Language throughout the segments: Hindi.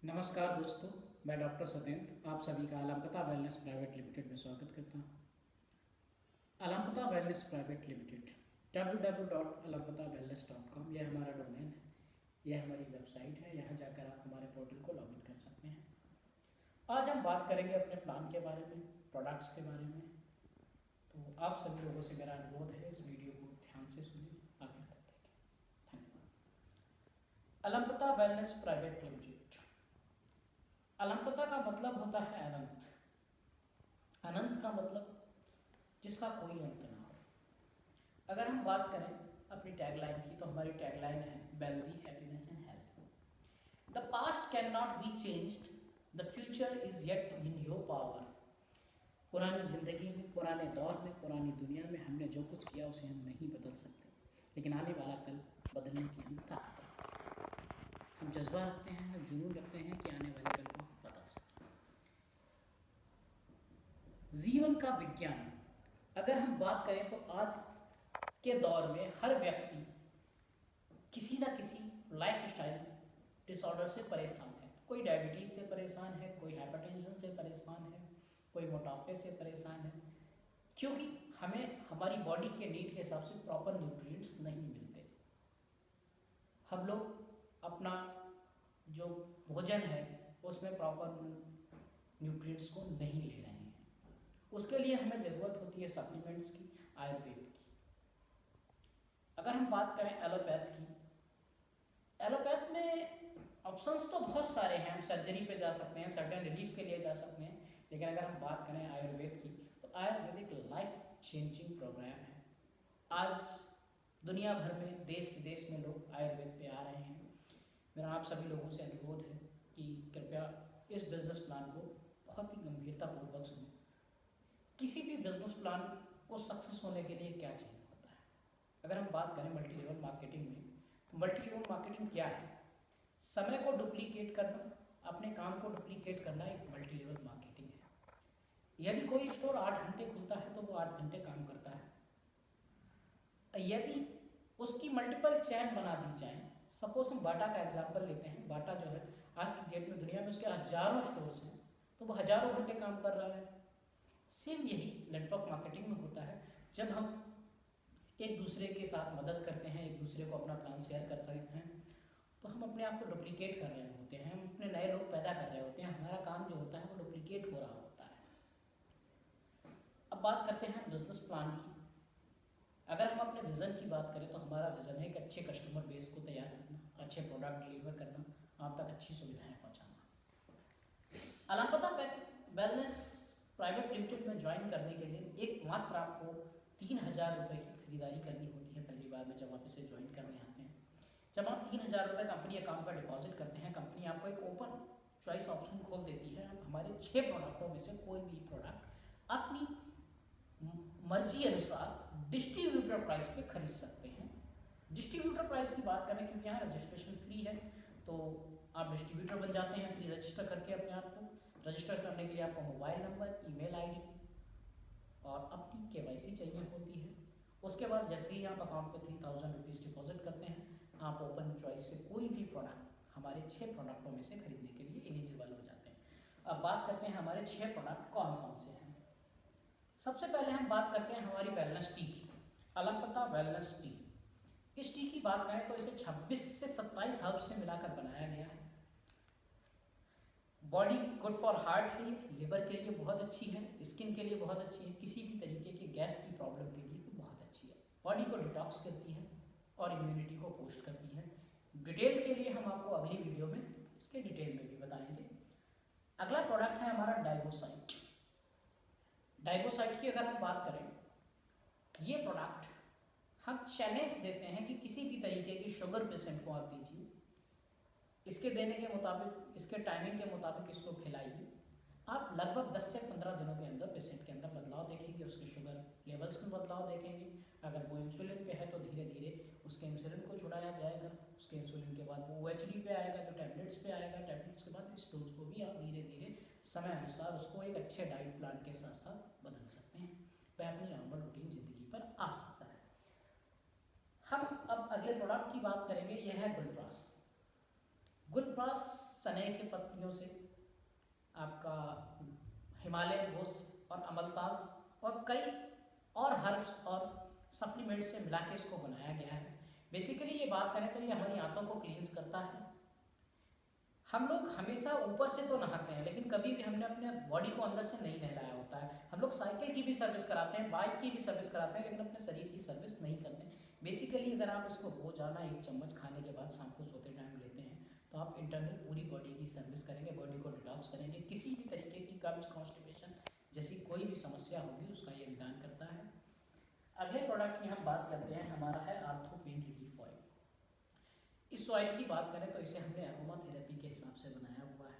नमस्कार दोस्तों, मैं डॉक्टर सत्येंद्र आप सभी का अलंपता वेलनेस प्राइवेट लिमिटेड में स्वागत करता हूँ। अलंपता वेलनेस प्राइवेट लिमिटेड www.alampatawellness.com यह हमारा डोमेन है, यह हमारी वेबसाइट है। यहाँ जाकर आप हमारे पोर्टल को लॉगिन कर सकते हैं। आज हम बात करेंगे अपने प्लान के बारे में, प्रोडक्ट्स के बारे में। तो आप सभी लोगों से मेरा अनुरोध है, इस वीडियो को ध्यान से सुनिए, आखिर तक देखें। धन्यवाद। अलंपता वेलनेस प्राइवेट लिमिटेड। अलंपता का मतलब होता है अनंत। अनंत का मतलब जिसका कोई अंत ना हो। अगर हम बात करें अपनी टैगलाइन की, तो हमारी टैगलाइन है wealthy, happiness and health. The past can not be changed, the future is yet in your power. पुरानी जिंदगी में, पुराने दौर में, पुरानी दुनिया में हमने जो कुछ किया उसे हम नहीं बदल सकते, लेकिन आने वाला कल बदलने की हम ताकत रखते हैं। हम जज्बा रखते हैं, हम जुनून रखते हैं कि आने वाले कल को बदल सकें। जीवन का विज्ञान, अगर हम बात करें तो आज के दौर में हर व्यक्ति किसी न किसी लाइफस्टाइल डिसऑर्डर से परेशान है। कोई डायबिटीज़ से परेशान है, कोई हाइपरटेंशन से परेशान है, कोई मोटापे से परेशान है, क्योंकि हमें हमारी बॉडी के नीड के हिसाब से प्रॉपर न्यूट्रिएंट्स नहीं मिलते। हम लोग अपना जो भोजन है उसमें प्रॉपर न्यूट्रिएंट्स को नहीं ले रहे हैं। उसके लिए हमें ज़रूरत होती है सप्लीमेंट्स की, आयुर्वेद की। अगर हम बात करें एलोपैथ की, एलोपैथ में ऑप्शंस तो बहुत सारे हैं। हम सर्जरी पे जा सकते हैं, सर्टेन रिलीफ के लिए जा सकते हैं, लेकिन अगर हम बात करें आयुर्वेद की, तो आयुर्वेदिक लाइफ चेंजिंग प्रोग्राम है। आज दुनिया भर में, देश विदेश में लोग आयुर्वेद पे आ रहे हैं। मेरा आप सभी लोगों से अनुरोध है कि कृपया इस बिजनेस प्लान को बहुत ही गंभीरतापूर्वक सुनें। किसी भी बिजनेस प्लान को सक्सेस होने के लिए क्या चाहिए होता है? अगर हम बात करें मल्टी लेवल मार्केटिंग में, तो मल्टी लेवल मार्केटिंग क्या है? समय को डुप्लीकेट करना, अपने काम को डुप्लीकेट करना एक मल्टी लेवल मार्केटिंग है। यदि कोई स्टोर 8 घंटे खुलता है तो वो 8 घंटे काम करता है। यदि उसकी मल्टीपल चैन बना दी जाए, सपोज हम बाटा का एग्जाम्पल लेते हैं। बाटा जो है आज की डेट में दुनिया में उसके हजारों स्टोर्स हैं, तो वो हजारों घंटे काम कर रहा है। सेम यही नेटवर्क मार्केटिंग में होता है। जब हम एक दूसरे के साथ मदद करते हैं, एक दूसरे को अपना प्लान शेयर कर सकते हैं, तो हम अपने आप को डुप्लीकेट कर रहे होते हैं, हम अपने नए लोग पैदा कर रहे होते हैं। हमारा काम जो होता है वो डुप्लीकेट हो रहा होता है। अब बात करते हैं बिजनेस प्लान की। अगर हम अपने विज़न की बात करें, तो हमारा विज़न है एक अच्छे कस्टमर बेस को तैयार करना, अच्छे प्रोडक्ट डिलीवर करना, आप तक अच्छी सुविधाएं पहुंचाना। अलंपता वेलनेस प्राइवेट लिमिटेड में ज्वाइन करने के लिए एक मात्र आपको 3,000 रुपये की खरीदारी करनी होती है पहली बार में, जब आप इसे ज्वाइन करने आते हैं। जब आप 3,000 रुपये कंपनी अकाउंट पर डिपॉजिट करते हैं, कंपनी आपको एक ओपन चॉइस ऑप्शन खोल देती है। आप हमारे 6 प्रोडक्टों में से कोई भी प्रोडक्ट अपनी मर्जी अनुसार डिस्ट्रीब्यूटर प्राइस पे खरीद सकते हैं। डिस्ट्रीब्यूटर प्राइस की बात करें, क्योंकि यहाँ रजिस्ट्रेशन फ्री है, तो आप डिस्ट्रीब्यूटर बन जाते हैं फ्री रजिस्टर करके। अपने आप को रजिस्टर करने के लिए आपको मोबाइल नंबर, ईमेल आईडी और अपनी केवाईसी चाहिए होती है। उसके बाद जैसे ही आप अकाउंट पे 3,000 रुपीज़ डिपॉजिट करते हैं, आप ओपन चॉइस से कोई भी प्रोडक्ट हमारे 6 प्रोडक्टों में से खरीदने के लिए एलिजिबल हो जाते हैं। अब बात करते हैं हमारे 6 प्रोडक्ट कौन कौन से हैं। सबसे पहले हम बात करते हैं हमारी वेलनेस टी की, अलंपता वेलनेस टी। इस टी की बात करें तो इसे 26 से 27 हर्ब से मिलाकर बनाया गया है। बॉडी गुड फॉर हार्ट है, लिवर के लिए बहुत अच्छी है, स्किन के लिए बहुत अच्छी है, किसी भी तरीके की गैस की प्रॉब्लम के लिए भी बहुत अच्छी है। बॉडी को डिटॉक्स करती है और इम्यूनिटी को बूस्ट करती है। डिटेल के लिए हम आपको अगली वीडियो में इसके डिटेल में भी बताएंगे। अगला प्रोडक्ट है हमारा डाइवोसाइट। डाइवोसाइट की अगर हम बात करें, ये प्रोडक्ट हम चैलेंज देते हैं कि किसी भी तरीके की शुगर पेशेंट को आप दीजिए, इसके देने के मुताबिक, इसके टाइमिंग के मुताबिक इसको खिलाइए। आप लगभग 10 से 15 दिनों के अंदर पेशेंट के अंदर बदलाव देखेंगे, उसके शुगर लेवल्स में बदलाव देखेंगे। अगर वो इंसुलिन पे है तो धीरे धीरे उसके इंसुलिन को छुड़ाया जाएगा। उसके इंसुलिन के बाद वो OHD पे आएगा, जो टैबलेट्स पे आएगा। टैबलेट्स के बाद इस डोज को भी आप धीरे धीरे समय अनुसार उसको एक अच्छे डाइट प्लान के साथ साथ बदल सकते हैं। वह अपनी नॉर्मल रूटीन ज़िंदगी पर आ सकता है। हम अब अगले प्रोडक्ट की बात करेंगे, यह है गुलप्रास। गुलप्रास सनई की पत्तियों से, आपका हिमालयन घोस और अमलतास और कई और हर्ब्स और सप्लीमेंट से मिला के इसको बनाया गया है। बेसिकली ये बात करें तो ये हमारी आंतों को क्लींस करता है। हम लोग हमेशा ऊपर से तो नहाते हैं, लेकिन कभी भी हमने अपने बॉडी को अंदर से नहीं नहलाया होता है। हम लोग साइकिल की भी सर्विस कराते हैं, बाइक की भी सर्विस कराते हैं, लेकिन अपने शरीर की सर्विस नहीं करते हैं। बेसिकली अगर आप इसको रोजाना 1 चम्मच खाने के बाद शाम को सोते टाइम लेते हैं तो आप इंटरनल पूरी बॉडी की सर्विस करेंगे, बॉडी को डिटॉक्स करेंगे, किसी भी तरीके की कब्ज, कॉन्स्टिपेशन जैसी कोई भी समस्या होगी उसका ये निदान करता है। अगले प्रोडक्ट की हम बात करते हैं, हमारा है आर्थो पेन रिलीफ ऑयल। इस ऑयल की बात करें तो इसे हमने एरोमा थेरेपी के हिसाब से बनाया हुआ है।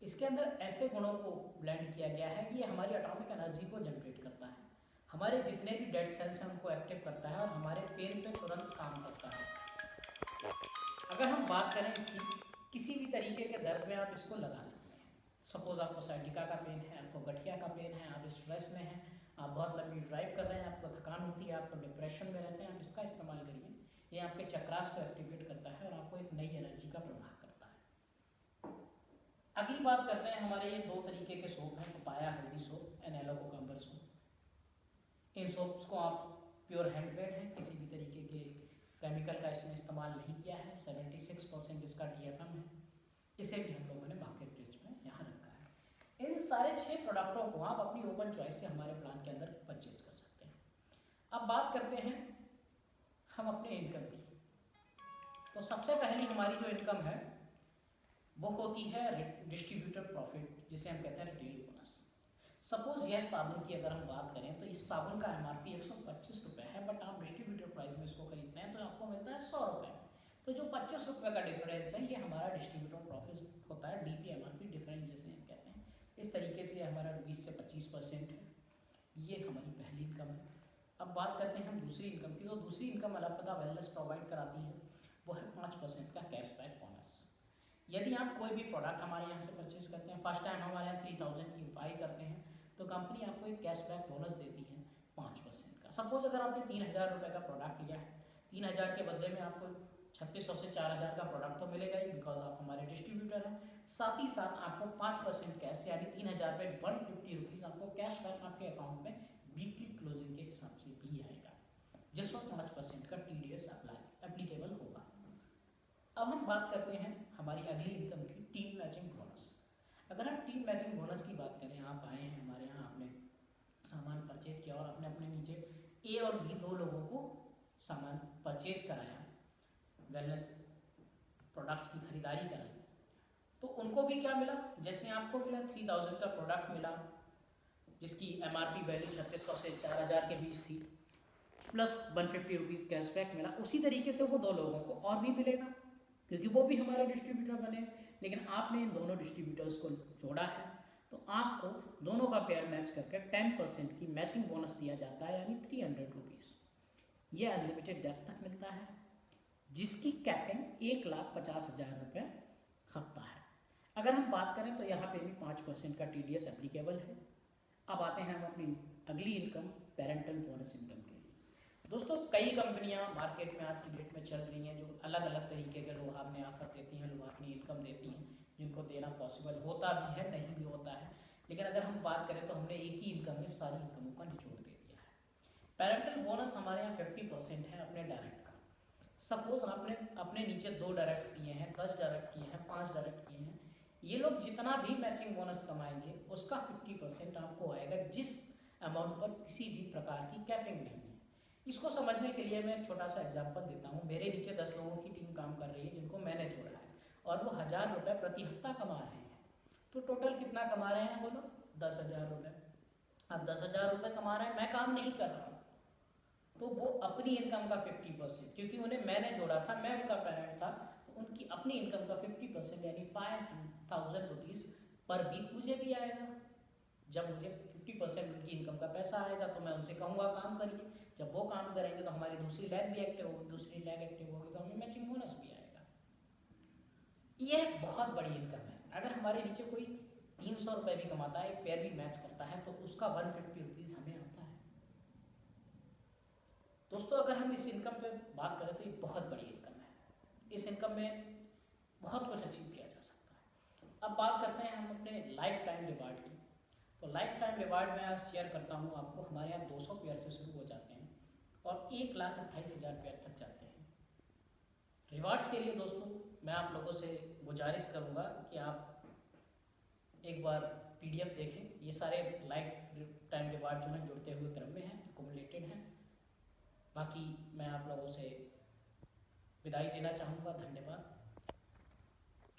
इसके अंदर ऐसे गुणों को ब्लेंड किया गया है कि ये हमारी एटॉमिक एनर्जी को जनरेट करता है, हमारे जितने भी डेड सेल्स हैं उनको एक्टिव करता है और हमारे पेन पे तुरंत काम करता है। अगर हम बात करें इसकी, किसी भी तरीके के दर्द में आप इसको लगा सकते हैं। सपोज आपको साइटिका का पेन है, आपको गठिया का पेन है, आप स्ट्रेस में हैं, आप बहुत लंबी ड्राइव कर रहे हैं, आपको थकान होती है, आपको डिप्रेशन में रहते हैं, आप इसका इस्तेमाल करिए। ये आपके चक्रास को एक्टिवेट करता है और आपको एक नई एनर्जी का प्रवाह करता है। अगली बात करते हैं, हमारे ये 2 तरीके के सोप हैं, पपाया हल्दी soap and aloe cucumber soap. इन सोप्स को आप प्योर हैंडमेड हैं, किसी भी तरीके के केमिकल का इसमें इस्तेमाल नहीं किया है। 76% इसका DFM है। इसे भी हम लोगों ने मार्केट रेट में यहाँ रखा है। इन सारे 6 प्रोडक्टों को आप अपनी ओपन चॉइस से हमारे प्लान के अंदर परचेज कर सकते हैं। अब बात करते हैं हम अपने इनकम की। तो सबसे पहली हमारी जो इनकम है वो होती है डिस्ट्रीब्यूटर प्रॉफिट, जिसे हम कहते हैं रिटेल बोनस। सपोज यह साबुन की अगर हम बात करें तो इस साबुन का MRP 125 रुपये है, बट आप डिस्ट्रीब्यूटर प्राइस में इसको खरीदते हैं तो आपको मिलता है 100 रुपये। तो जो 25 रुपये का डिफरेंस है ये हमारा डिस्ट्रीब्यूटर प्रॉफिट होता है, DP-MRP डिफरेंस जिसे हम कहते हैं। इस तरीके से हमारा 20 से 25% है। ये हमारी पहली इनकम है। अब बात करते हैं हम दूसरी इनकम की। तो दूसरी इनकम अलपदा वेलनेस प्रोवाइड कराती है, वो है 5% का कैशबैक बोनस। यदि आप कोई भी प्रोडक्ट हमारे यहाँ से परचेज करते हैं, फर्स्ट टाइम हमारे यहाँ 3000 की उपाय करते हैं, तो कंपनी आपको एक कैशबैक बोनस देती है 5% का। सपोज अगर आपने 3000 रुपये का प्रोडक्ट लिया है, 3000 के बदले में आपको 3600 से 4000 का प्रोडक्ट तो मिलेगा ही, बिकॉज आप हमारे डिस्ट्रीब्यूटर हैं। साथ ही साथ आपको 5% कैश यानी 3000 पे 150 रुपीज़ आपको कैशबैक आपके अकाउंट में वीकली क्लोजिंग के हिसाब से भी आएगा, जिस पर 5% का TDS एप्लीकेबल होगा। अब हम बात करते हैं हमारी अगली इनकम की, टीम मैचिंग बोनस। अगर हम टीम मैचिंग बोनस की बात करें, आप आए हैं हमारे यहाँ, आपने सामान परचेज किया और आपने अपने नीचे A और B 2 लोगों को सामान परचेज कराया, वेलनेस प्रोडक्ट्स की खरीदारी कराई, तो उनको भी क्या मिला, जैसे आपको मिला 3000 का प्रोडक्ट मिला जिसकी MRP वैल्यू 3600 से 4000 के बीच थी, प्लस 150 रुपीज़ कैशबैक मिला, उसी तरीके से वो 2 लोगों को और भी मिलेगा क्योंकि वो भी हमारे डिस्ट्रीब्यूटर बने। लेकिन आपने इन दोनों डिस्ट्रीब्यूटर्स को जोड़ा है तो आपको दोनों का पेयर मैच करके 10% की मैचिंग बोनस दिया जाता है, यानी 300 रुपीज़। ये अनलिमिटेड डेप्थ तक मिलता है, जिसकी कैपिंग 1,50,000 रुपये हफ्ता है। अगर हम बात करें तो यहाँ पे भी 5% का TDS एप्लीकेबल है। अब आते हैं हम अपनी अगली इनकम, पेरेंटल बोनस इनकम के लिए। दोस्तों, कई कंपनियां मार्केट में आज की डेट में चल रही हैं जो अलग अलग तरीके के लोग आपने ऑफर देती हैं, लोग अपनी इनकम देती हैं, जिनको देना पॉसिबल होता भी है, नहीं भी होता है। लेकिन अगर हम बात करें तो हमने एक ही इनकम में सारी इनकमों का निचोड़ दे दिया है। पेरेंटल बोनस हमारे यहाँ 50% है अपने डायरेक्ट का। सपोज आपने अपने नीचे 2 डायरेक्ट किए हैं, 10 डायरेक्ट किए हैं, 5 डायरेक्ट किए हैं, ये लोग जितना भी मैचिंग बोनस कमाएंगे उसका 50% आपको आएगा, जिस अमाउंट पर किसी भी प्रकार की कैपिंग नहीं है। इसको समझने के लिए मैं एक छोटा सा एग्जांपल देता हूँ। मेरे नीचे 10 लोगों की टीम काम कर रही है जिनको मैंने जोड़ा है और वो 1000 रुपये प्रति हफ्ता कमा रहे हैं, तो टोटल कितना कमा रहे हैं बोलो, 10,000 रुपये। अब 10,000 रुपये कमा रहे हैं, मैं काम नहीं कर रहा हूँ, तो वो अपनी इनकम का 50%, क्योंकि उन्हें मैंने जोड़ा था, मैं उनका पेरेंट था, तो उनकी अपनी इनकम का 50% यानी 5,000 रुपीज़ पर वीक मुझे भी आएगा। जब मुझे 50% उनकी इनकम का पैसा आएगा तो मैं उनसे कहूँगा काम करिए, जब वो काम करेंगे तो हमारी दूसरी लैग भी एक्टिव होगी, दूसरी लैग एक्टिव होगी तो हमें मैचिंग बोनस भी आएगा। यह बहुत बड़ी इनकम है। अगर हमारे नीचे कोई 300 रुपये भी कमाता है, एक पेयर भी मैच करता है, तो उसका 150 रुपीज़ हमें आता है। दोस्तों, अगर हम इस इनकम पे बात करें तो ये बहुत बड़ी इनकम है। इस इनकम में बहुत कुछ अचीव किया जा सकता है। अब बात करते हैं हम अपने लाइफ टाइम रिवार्ड की। तो लाइफ टाइम रिवार्ड मैं आज शेयर करता हूँ आपको। हमारे यहाँ 200 पेयर से शुरू हो जाते हैं और 1,28,000 पेयर तक जाते हैं। रिवार्ड्स के लिए दोस्तों मैं आप लोगों से गुजारिश करूँगा कि आप एक बार PDF देखें। ये सारे लाइफ टाइम रिवार्ड जो हैं जुड़ते हुए क्रम में हैं, एक्युमुलेटेड हैं। बाकी मैं आप लोगों से विदाई देना चाहूँगा। धन्यवाद।